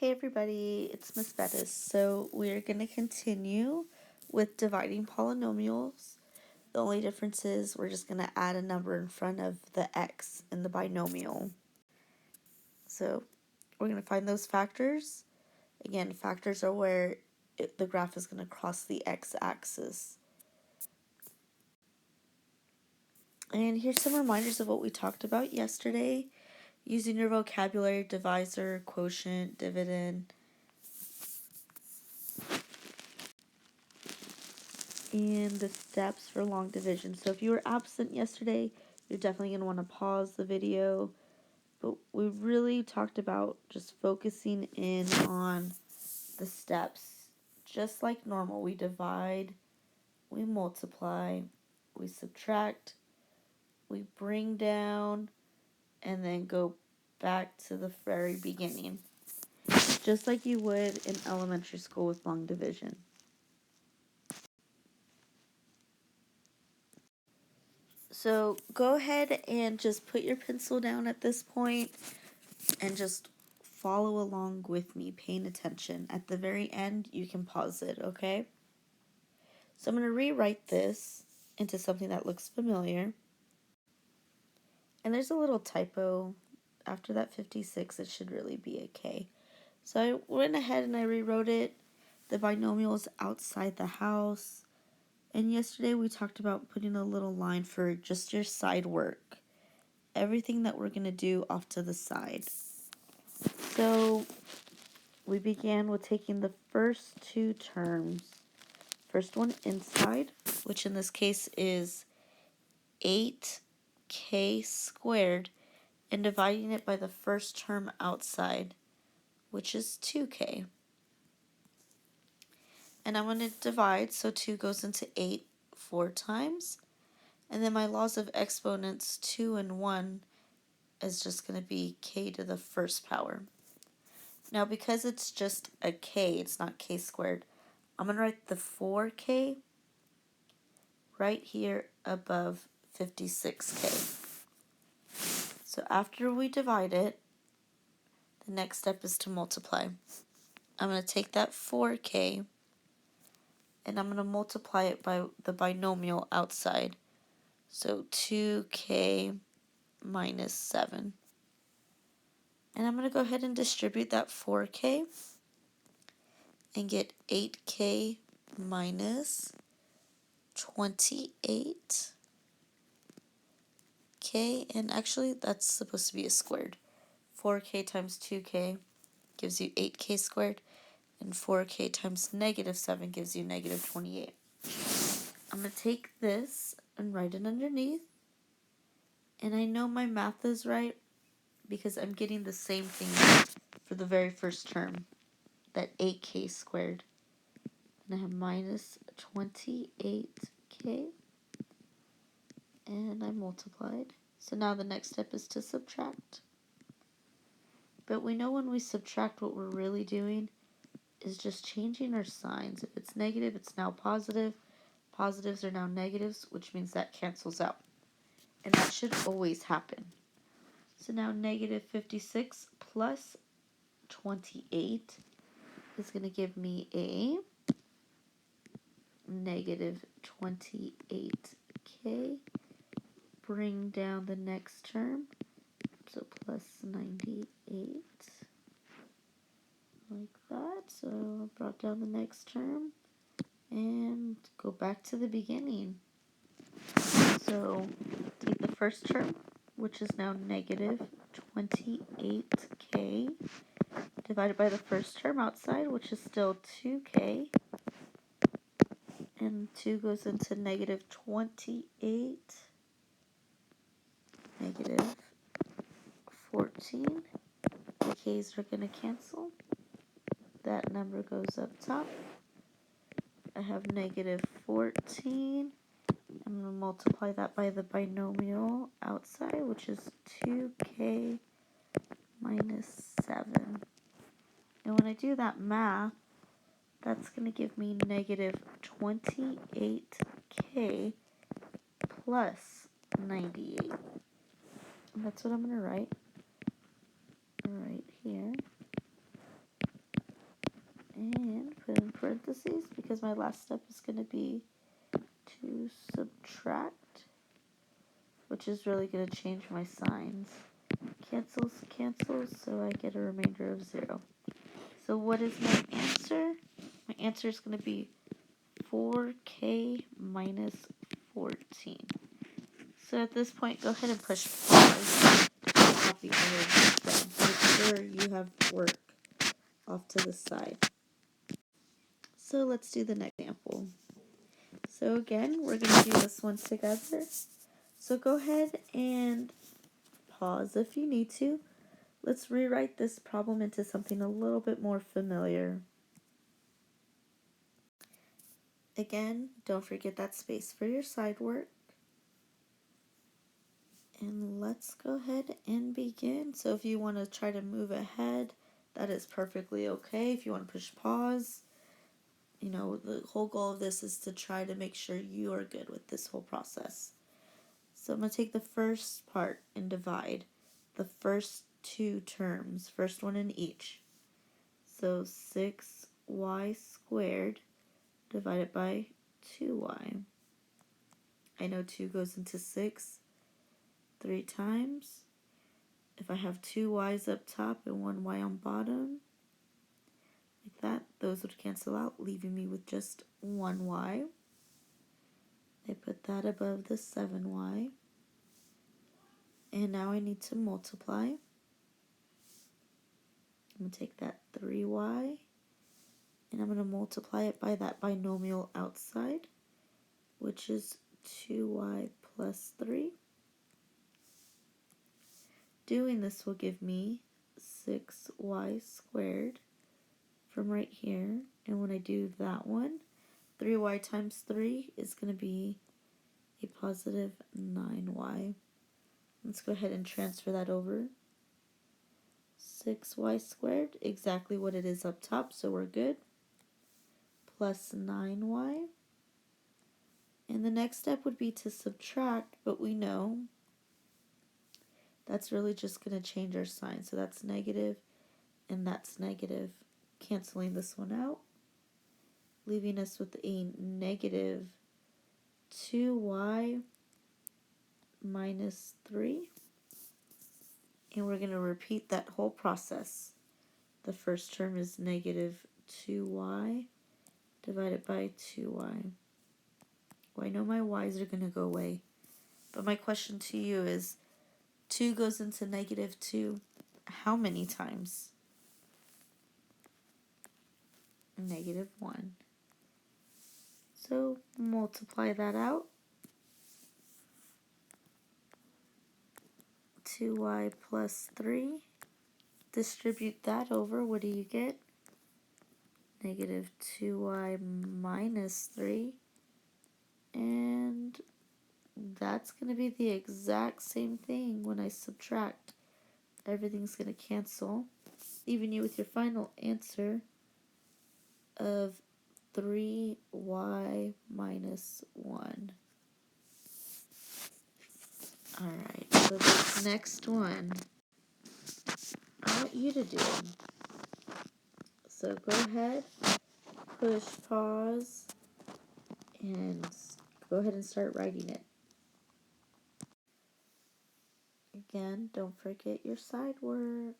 Hey everybody, it's Miss Bettis. So we're going to continue with dividing polynomials. The only difference is we're just going to add a number in front of the x in the binomial. So we're going to find those factors. Again, factors are where the graph is going to cross the x-axis. And here's some reminders of what we talked about yesterday. Using your vocabulary, divisor, quotient, dividend, and the steps for long division. So if you were absent yesterday, you're definitely going to want to pause the video. But we really talked about just focusing in on the steps. Just like normal, we divide, we multiply, we subtract, we bring down, and then go back to the very beginning. Just like you would in elementary school with long division. So go ahead and just put your pencil down at this point and just follow along with me, paying attention. At the very end, you can pause it, okay? So I'm going to rewrite this into something that looks familiar. And there's a little typo. After that 56, it should really be a K. So I went ahead and I rewrote it. The binomial is outside the house. And yesterday we talked about putting a little line for just your side work. Everything that we're going to do off to the side. So we began with taking the first two terms. First one inside, which in this case is 8k squared, and dividing it by the first term outside, which is 2k. And I'm going to divide, so 2 goes into 8 4 times. And then my laws of exponents, 2 and 1, is just going to be k to the first power. Now, because it's just a k, it's not k squared, I'm going to write the 4k right here above 56k. So after we divide it, the next step is to multiply. I'm going to take that 4k and I'm going to multiply it by the binomial outside. So 2k minus 7. And I'm going to go ahead and distribute that 4k and get 8k minus 28k, and actually that's supposed to be a squared. 4k times 2k gives you 8k squared, and 4k times negative 7 gives you negative 28. I'm going to take this and write it underneath, and I know my math is right because I'm getting the same thing for the very first term, that 8k squared. And I have minus 28k, and I multiplied. So now the next step is to subtract. But we know when we subtract, what we're really doing is just changing our signs. If it's negative, it's now positive. Positives are now negatives, which means that cancels out. And that should always happen. So now negative 56 plus 28 is going to give me a negative 28k. Bring down the next term, so plus 98, like that. So I brought down the next term and go back to the beginning. So take the first term, which is now negative 28k, divided by the first term outside, which is still 2k, and 2 goes into negative 28, negative 14. The k's are going to cancel. That number goes up top. I have negative 14. I'm going to multiply that by the binomial outside, which is 2k minus 7. And when I do that math, that's going to give me negative 28k plus 98. And that's what I'm going to write right here. parentheses because my last step is going to be to subtract, which is really going to change my signs. Cancels, cancels, so I get a remainder of 0. So what is my answer? My answer is going to be 4k minus 14. So at this point, go ahead and push pause. Copy all of this down. Make sure you have work off to the side. So let's do the next example. So again, we're going to do this one together. So go ahead and pause if you need to. Let's rewrite this problem into something a little bit more familiar. Again, don't forget that space for your side work. And let's go ahead and begin. So if you want to try to move ahead, that is perfectly okay. If you want to push pause, you know, the whole goal of this is to try to make sure you are good with this whole process. So I'm going to take the first part and divide the first two terms, first one in each. So 6y squared divided by 2y. I know 2 goes into 6 3 times. If I have 2 y's up top and 1 y on bottom, like that, those would cancel out, leaving me with just 1 y. I put that above the 7y. And now I need to multiply. I'm going to take that 3y, and I'm going to multiply it by that binomial outside, which is 2y plus 3. Doing this will give me 6y squared from right here. And when I do that one, 3y times 3 is going to be a positive 9y. Let's go ahead and transfer that over. 6y squared, exactly what it is up top, so we're good. Plus 9y. And the next step would be to subtract, but we know that's really just going to change our sign. So that's negative, and that's negative. Canceling this one out, leaving us with a negative 2y minus 3. And we're going to repeat that whole process. The first term is negative 2y divided by 2y. Well, I know my y's are going to go away, but my question to you is, 2 goes into negative 2 how many times? Negative 1. So multiply that out. 2y plus 3. Distribute that over. What do you get? Negative 2y minus 3. And that's going to be the exact same thing when I subtract. Everything's going to cancel, leaving you with your final answer of 3y minus 1. Alright, so this next one, I want you to do. So go ahead, push pause, and go ahead and start writing it. Again, don't forget your side work.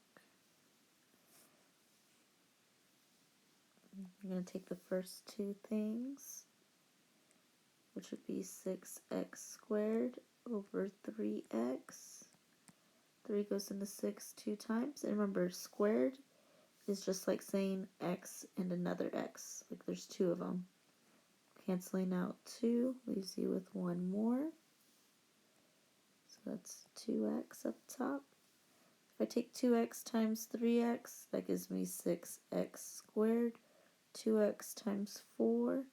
I'm going to take the first two things, which would be 6x squared over 3x. 3 goes into 6 2 times. And remember, squared is just like saying x and another x. Like there's 2 of them. Canceling out 2 leaves you with 1 more. So that's 2x up top. If I take 2x times 3x, that gives me 6x squared. 2x times 4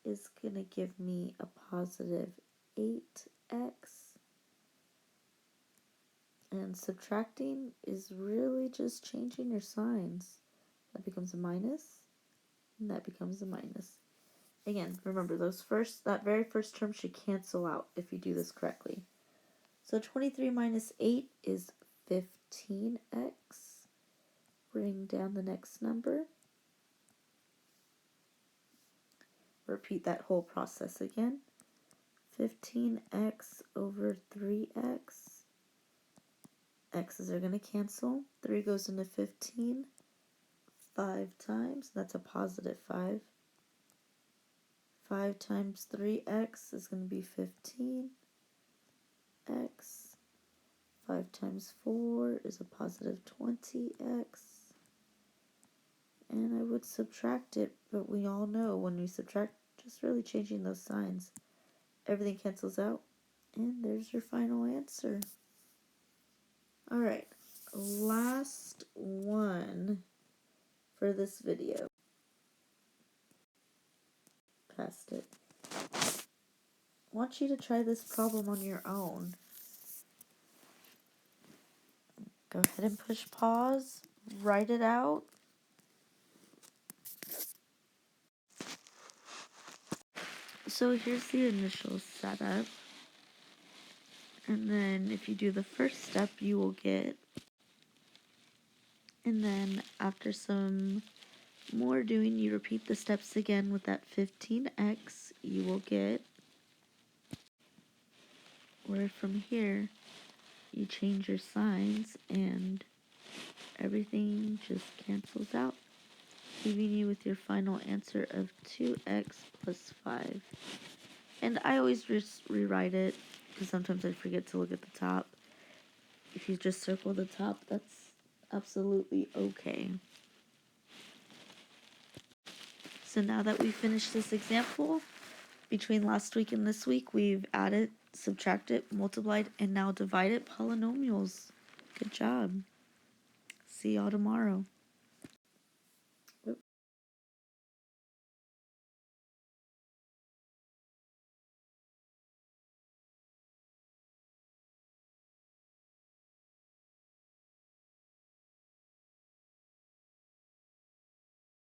is going to give me a positive 8x. And subtracting is really just changing your signs. That becomes a minus, and that becomes a minus. Again, remember, that very first term should cancel out if you do this correctly. So 23 minus 8 is 15x. Bring down the next number. repeat that whole process again. 15x over 3x. X's are going to cancel. 3 goes into 15 5 times. That's a positive 5. 5 times 3x is going to be 15x. 5 times 4 is a positive 20x. And I would subtract it, but we all know when we subtract, just really changing those signs, everything cancels out. And there's your final answer. Alright, last one for this video. Passed it. I want you to try this problem on your own. Go ahead and push pause, write it out. So here's the initial setup. And then if you do the first step, you will get, and then after some more doing, you repeat the steps again with that 15x, you will get, where from here, you change your signs and everything just cancels out, leaving you with your final answer of 2x plus 5. And I always just rewrite it, because sometimes I forget to look at the top. If you just circle the top, that's absolutely okay. So now that we've finished this example, between last week and this week, we've added, subtracted, multiplied, and now divided polynomials. Good job. See y'all tomorrow.